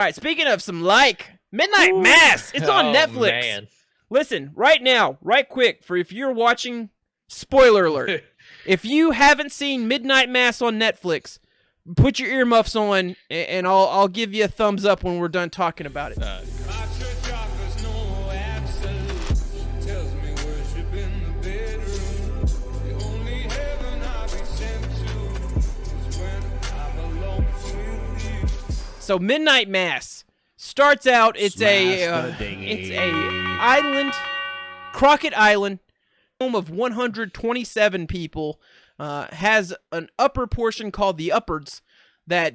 All right, speaking of some Midnight Mass, it's on Netflix. Man. Listen, right now, right quick, for if you're watching, spoiler alert. If you haven't seen Midnight Mass on Netflix, put your earmuffs on, and I'll give you a thumbs up when we're done talking about it. So Midnight Mass starts out. It's a island, Crockett Island, home of 127 people. Has an upper portion called the Uppards that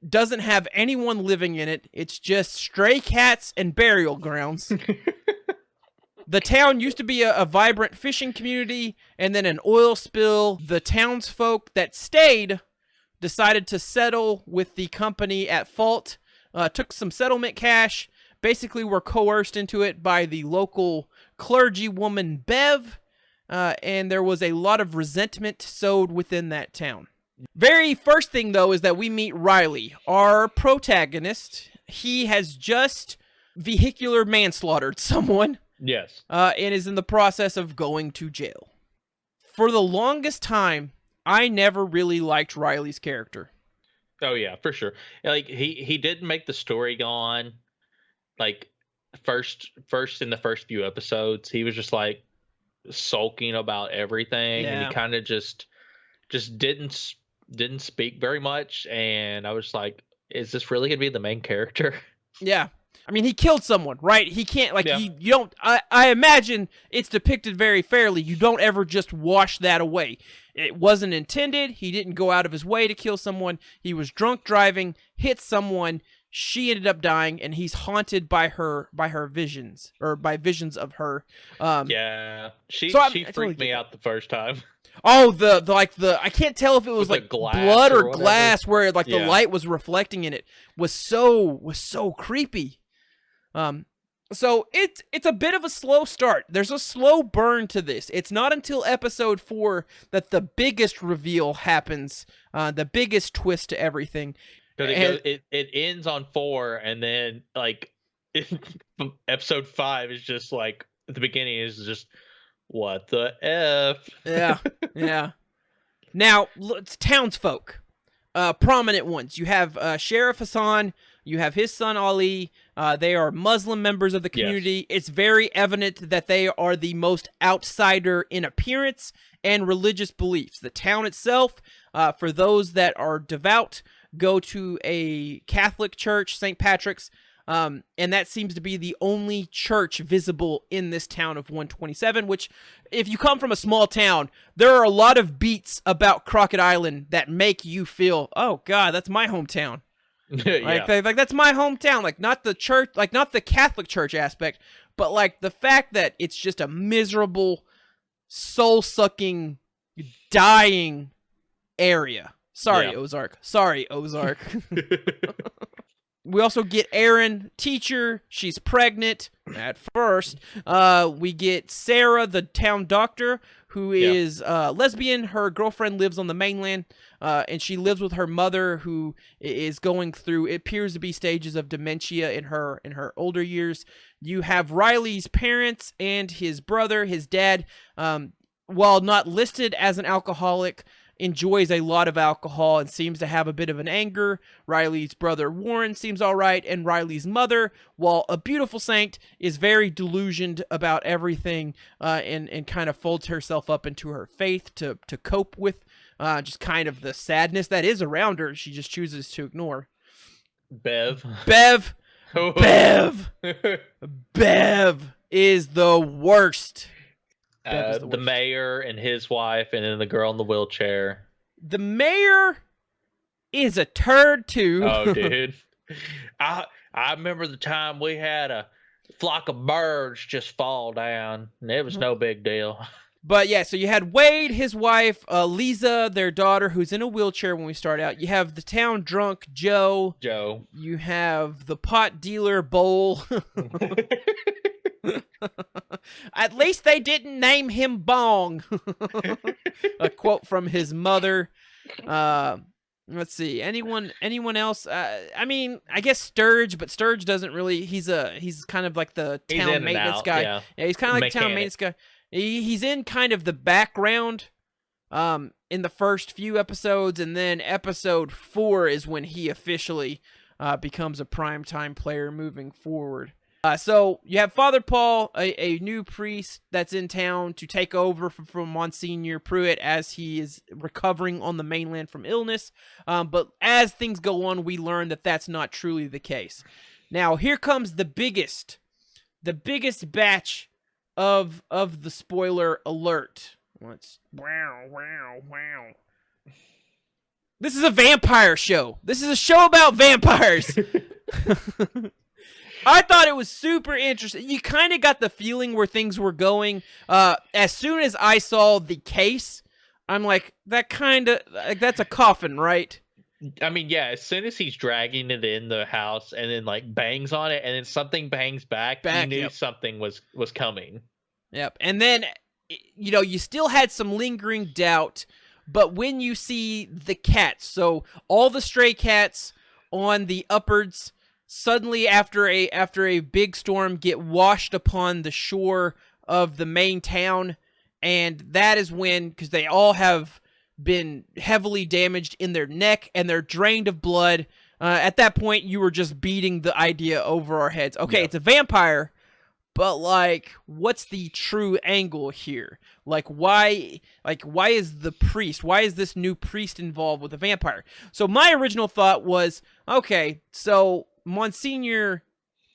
doesn't have anyone living in it. It's just stray cats and burial grounds. The town used to be a vibrant fishing community, and then an oil spill. The townsfolk that stayed decided to settle with the company at fault, took some settlement cash, basically were coerced into it by the local clergy woman Bev, and there was a lot of resentment sowed within that town. Very first thing, though, is that we meet Riley, our protagonist. He has just vehicular manslaughtered someone. Yes. And is in the process of going to jail. For the longest time, I never really liked Riley's character. Oh yeah, for sure. Like he didn't make the story go on. Like first in the first few episodes, he was just like sulking about everything, and he kind of just didn't speak very much. And I was like, is this really gonna be the main character? Yeah. I mean, he killed someone, right? He can't, you don't, I imagine it's depicted very fairly. You don't ever just wash that away. It wasn't intended. He didn't go out of his way to kill someone. He was drunk driving, hit someone. She ended up dying, and he's haunted by her visions, or by visions of her. Yeah. She totally freaked me out the first time. Oh, the I can't tell if it was like blood or glass, where like the light was reflecting in it. Was so creepy. So it's a bit of a slow start. There's a slow burn to this. It's not until episode 4 that the biggest reveal happens, the biggest twist to everything. It ends on 4, and then like episode 5 is just like at the beginning is just what the F. Yeah. Now it's townsfolk, prominent ones. You have Sheriff Hassan. You have his son Ali. They are Muslim members of the community. Yes. It's very evident that they are the most outsider in appearance and religious beliefs. The town itself, for those that are devout, go to a Catholic church, St. Patrick's, and that seems to be the only church visible in this town of 127, which, if you come from a small town, there are a lot of beats about Crockett Island that make you feel, oh, God, that's my hometown. Like that's my hometown. Like, not the church, like not the Catholic church aspect, but like the fact that it's just a miserable, soul-sucking, dying area. Sorry, Ozark. We also get Erin, teacher. She's pregnant at first. We get Sarah, the town doctor, who is lesbian. Her girlfriend lives on the mainland, and she lives with her mother, who is going through, it appears to be stages of dementia in her older years. You have Riley's parents and his brother. His dad, while not listed as an alcoholic, enjoys a lot of alcohol and seems to have a bit of an anger. Riley's brother Warren seems all right, and Riley's mother, while a beautiful saint, is very delusioned about everything, and kind of folds herself up into her faith to cope with just kind of the sadness that is around her. She just chooses to ignore. Bev is the worst. The mayor and his wife, and then the girl in the wheelchair. The mayor is a turd too. Oh, dude. I remember the time we had a flock of birds just fall down, and it was no big deal. But yeah, so you had Wade, his wife, Lisa, their daughter, who's in a wheelchair when we start out. You have the town drunk Joe. You have the pot dealer Bowl. At least they didn't name him Bong. A quote from his mother. Let's see. Anyone else? I mean, I guess Sturge, but Sturge doesn't really. He's kind of like the He's town in and maintenance out, guy. yeah. Yeah, he's kind of like the town Mechanic. maintenance guy. He's in kind of the background, in the first few episodes, and then episode 4 is when he officially becomes a primetime player moving forward. So you have Father Paul, a new priest that's in town to take over from Monsignor Pruitt as he is recovering on the mainland from illness. But as things go on, we learn that that's not truly the case. Now here comes the biggest batch of the spoiler alert. Wow. This is a vampire show. This is a show about vampires. I thought it was super interesting. You kind of got the feeling where things were going. As soon as I saw the case, I'm like, that's a coffin, right? I mean, yeah, as soon as he's dragging it in the house and then like bangs on it and then something bangs back, you knew yep. something was coming. Yep. And then, you still had some lingering doubt, but when you see the cats, so all the stray cats on the upwards suddenly after a big storm get washed upon the shore of the main town, and that is when, because they all have been heavily damaged in their neck and they're drained of blood. At that point, you were just beating the idea over our heads. Okay, It's a vampire, but like, what's the true angle here? Like, why is the priest? Why is this new priest involved with a vampire? So my original thought was, okay, so Monsignor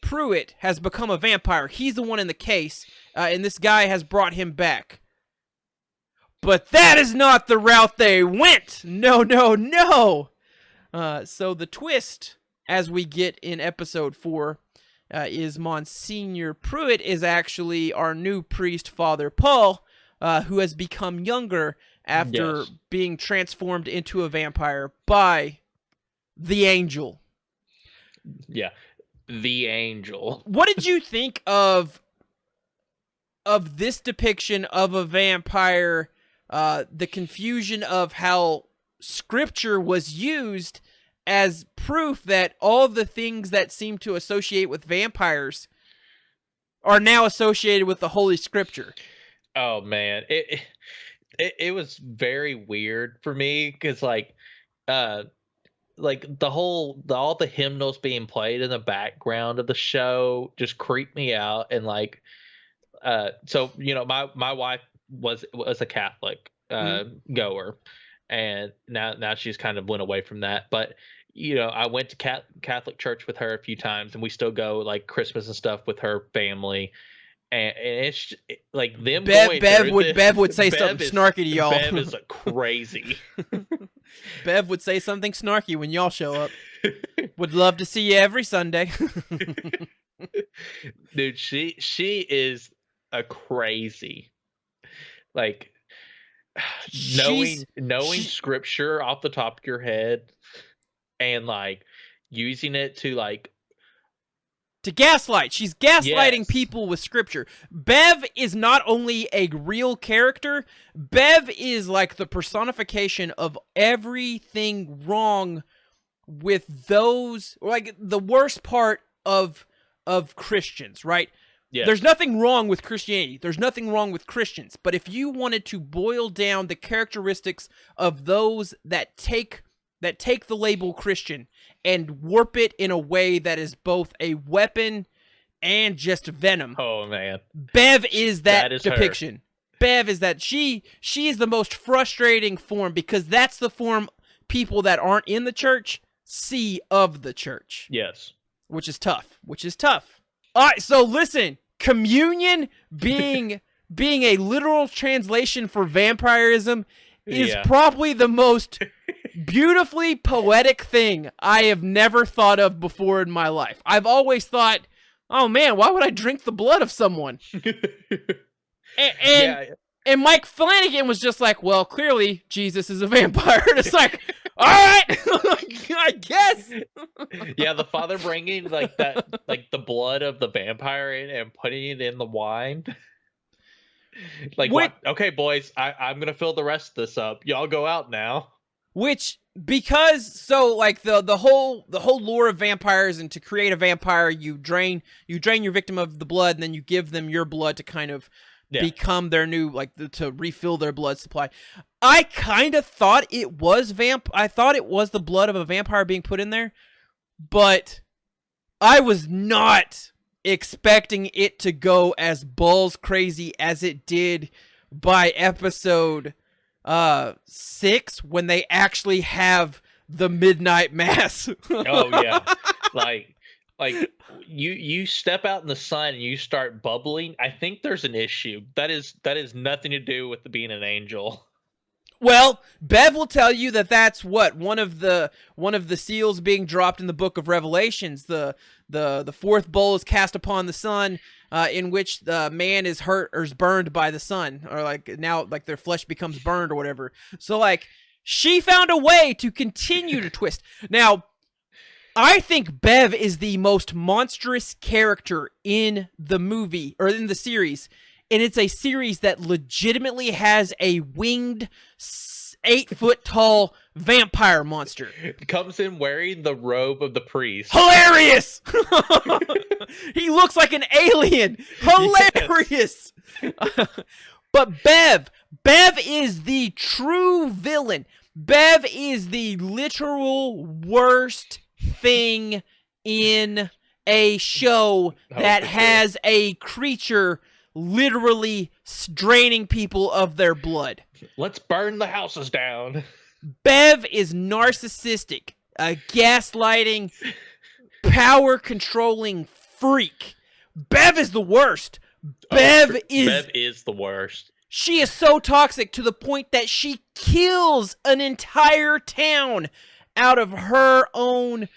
Pruitt has become a vampire. He's the one in the case, and this guy has brought him back. But that is not the route they went. No. So the twist, as we get in episode 4, is Monsignor Pruitt is actually our new priest, Father Paul, who has become younger after being transformed into a vampire by the Angel. Yeah, the Angel. What did you think of this depiction of a vampire? The confusion of how scripture was used as proof that all the things that seem to associate with vampires are now associated with the Holy Scripture. Oh man, it was very weird for me because like all the hymnals being played in the background of the show just creeped me out. And like so my wife was a Catholic goer, and now she's kind of went away from that, but I went to Catholic church with her a few times, and we still go like Christmas and stuff with her family. And it's like them Bev would say something snarky to y'all. Bev is crazy. Bev would say something snarky when y'all show up. Would love to see you every Sunday. Dude, she is a crazy. Like knowing scripture off the top of your head and like using it to like to gaslight. She's gaslighting people with scripture. Bev is not only a real character, Bev is like the personification of everything wrong with those, like the worst part of Christians, right? Yes. There's nothing wrong with Christianity. There's nothing wrong with Christians. But if you wanted to boil down the characteristics of those that take the label Christian and warp it in a way that is both a weapon and just venom. Oh man. Bev is that depiction. Her. Bev is that she is the most frustrating form, because that's the form people that aren't in the church see of the church. Yes. Which is tough. All right, so listen, communion being a literal translation for vampirism is probably the most beautifully poetic thing I have never thought of before in my life. I've always thought, oh man, why would I drink the blood of someone? And Mike Flanagan was just like, well, clearly Jesus is a vampire. It's like, all right, I guess. Yeah, the father bringing like that, like the blood of the vampire in and putting it in the wine. Like, what? Okay, boys, I'm gonna fill the rest of this up. Y'all go out now. Which because so like the whole lore of vampires, and to create a vampire you drain your victim of the blood, and then you give them your blood to kind of become their new, like, to refill their blood supply. I kind of thought it was I thought it was the blood of a vampire being put in there, but I was not expecting it to go as balls crazy as it did by episode 6, when they actually have the midnight mass. Oh yeah. Like you step out in the sun and you start bubbling. I think there's an issue. That is nothing to do with being an angel. Well, Bev will tell you that that's what one of the seals being dropped in the Book of Revelations. The fourth bowl is cast upon the sun, in which the man is hurt or is burned by the sun, or like now like their flesh becomes burned or whatever. So like she found a way to continue to twist. Now, I think Bev is the most monstrous character in the movie, or in the series. And it's a series that legitimately has a winged 8-foot-tall vampire monster. Comes in wearing the robe of the priest. Hilarious! He looks like an alien. Hilarious! Yes. But Bev is the true villain. Bev is the literal worst thing in a show that has a creature literally draining people of their blood. Let's burn the houses down. Bev is narcissistic, a gaslighting, power-controlling freak. Bev is the worst. Bev is the worst. She is so toxic to the point that she kills an entire town out of her own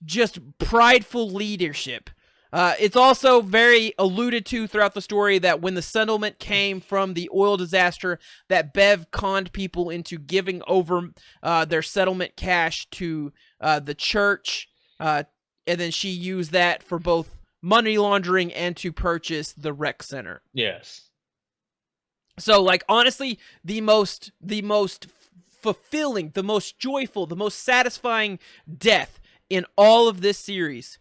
just prideful leadership. It's also very alluded to throughout the story that when the settlement came from the oil disaster, that Bev conned people into giving over their settlement cash to the church, and then she used that for both money laundering and to purchase the rec center. Yes. So, like, honestly, the most fulfilling, the most joyful, the most satisfying death in all of this series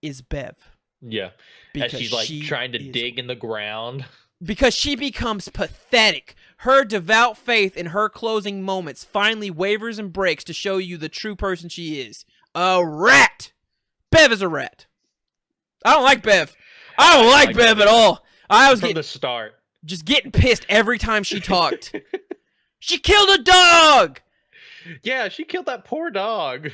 is Bev. Yeah, as she's like trying to dig in the ground. Because she becomes pathetic. Her devout faith in her closing moments finally wavers and breaks to show you the true person she is. A rat! Bev is a rat. I don't like Bev. I don't like Bev at all. I was from the start just getting pissed every time she talked. She killed a dog! Yeah, she killed that poor dog.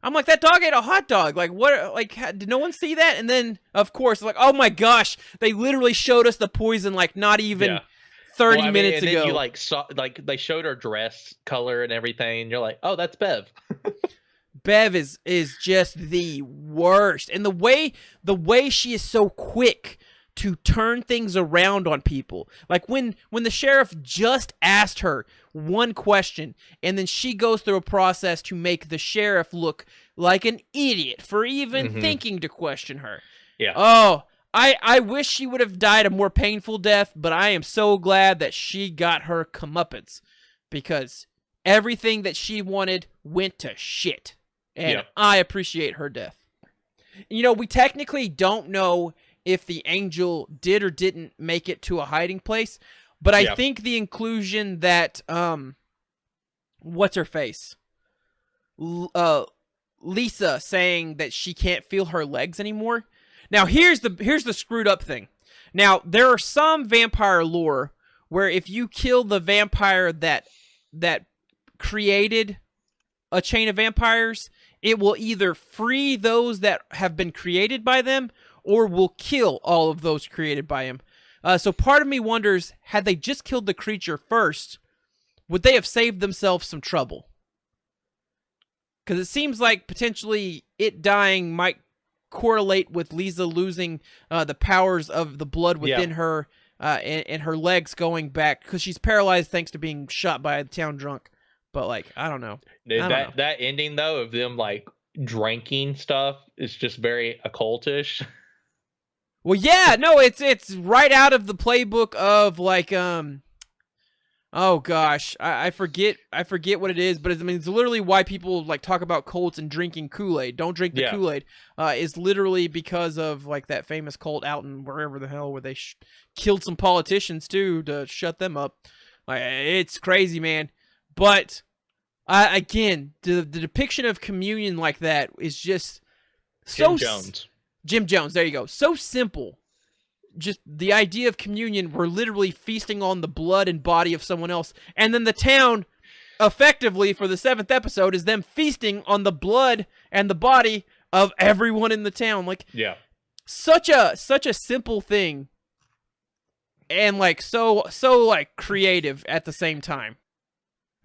I'm like, that dog ate a hot dog. Like, what? Like, did no one see that? And then, of course, like, oh my gosh, they literally showed us the poison, like, not even 30 minutes ago. Then you like saw, like, they showed her dress color and everything, and you're like, oh, that's Bev. Bev is just the worst, and the way she is so quick to turn things around on people. Like when the sheriff just asked her one question, and then she goes through a process to make the sheriff look like an idiot for even thinking to question her. Yeah. Oh, I wish she would have died a more painful death, but I am so glad that she got her comeuppance, because everything that she wanted went to shit. And I appreciate her death. You know, we technically don't know if the angel did or didn't make it to a hiding place, but I think the inclusion that what's her face, Lisa, saying that she can't feel her legs anymore. Now here's the screwed up thing. Now there are some vampire lore where if you kill the vampire that created a chain of vampires, it will either free those that have been created by them, or will kill all of those created by him. So part of me wonders, had they just killed the creature first, would they have saved themselves some trouble? Because it seems like potentially it dying might correlate with Lisa losing the powers of the blood within her, and her legs going back, because she's paralyzed thanks to being shot by a town drunk. But, like, I don't know. That ending, though, of them, like, drinking stuff is just very occultish. Well, yeah, no, it's right out of the playbook of, like, Oh gosh, I forget what it is, but I mean it's literally why people like talk about cults and drinking Kool-Aid. Don't drink the Yeah. Kool-Aid. Is literally because of like that famous cult out in wherever the hell where they killed some politicians too to shut them up. Like it's crazy, man. But again, the depiction of communion like that is just Jim so Jones. Jim Jones, there you go. So simple. Just the idea of communion, we're literally feasting on the blood and body of someone else. And then the town, effectively, for the 7th episode, is them feasting on the blood and the body of everyone in the town. Like, Yeah. such a simple thing. And, like, so like, creative at the same time.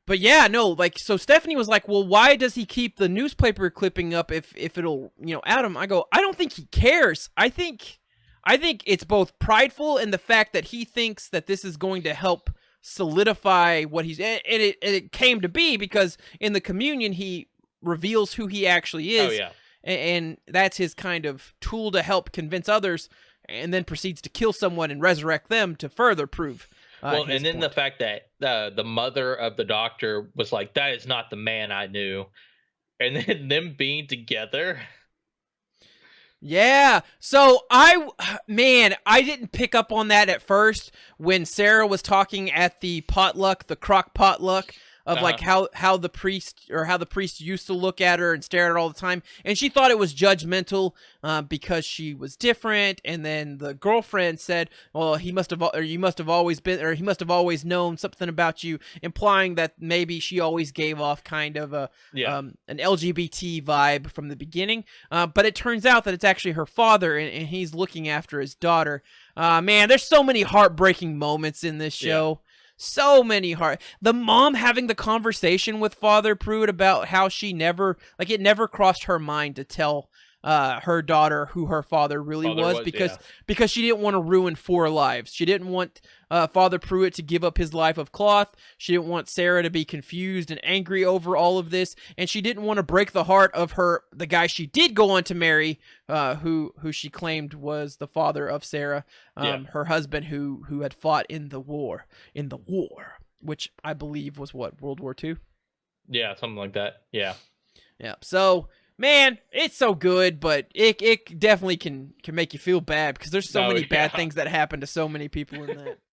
But yeah, no, like, so Stephanie was like, well, why does he keep the newspaper clipping up if it'll, out him? I go, I don't think he cares. I think it's both prideful and the fact that he thinks that this is going to help solidify what he's, and it came to be because in the communion, he reveals who he actually is. Oh, yeah. And that's his kind of tool to help convince others, and then proceeds to kill someone and resurrect them to further prove. Well, and then point. the fact that the mother of the doctor was like, that is not the man I knew. And then them being together. Yeah. So I didn't pick up on that at first when Sarah was talking at the potluck, the crock potluck of like how the priest used to look at her and stare at her all the time, and she thought it was judgmental because she was different. And then the girlfriend said, "Well, he must have always known something about you," implying that maybe she always gave off kind of a an LGBT vibe from the beginning. But it turns out that it's actually her father, and he's looking after his daughter. Man, there's so many heartbreaking moments in this show. Yeah. So many the mom having the conversation with Father Pruitt about how it never crossed her mind to tell her daughter who her father really was because she didn't want to ruin 4 lives. She didn't want Father Pruitt to give up his life of cloth. She didn't want Sarah to be confused and angry over all of this, and she didn't want to break the heart of the guy she did go on to marry, who she claimed was the father of Sarah, her husband who had fought in the war, which I believe was World War II? Yeah, something like that. Yeah. Yeah. So, man, it's so good, but it definitely can make you feel bad because there's so many bad things that happen to so many people in that.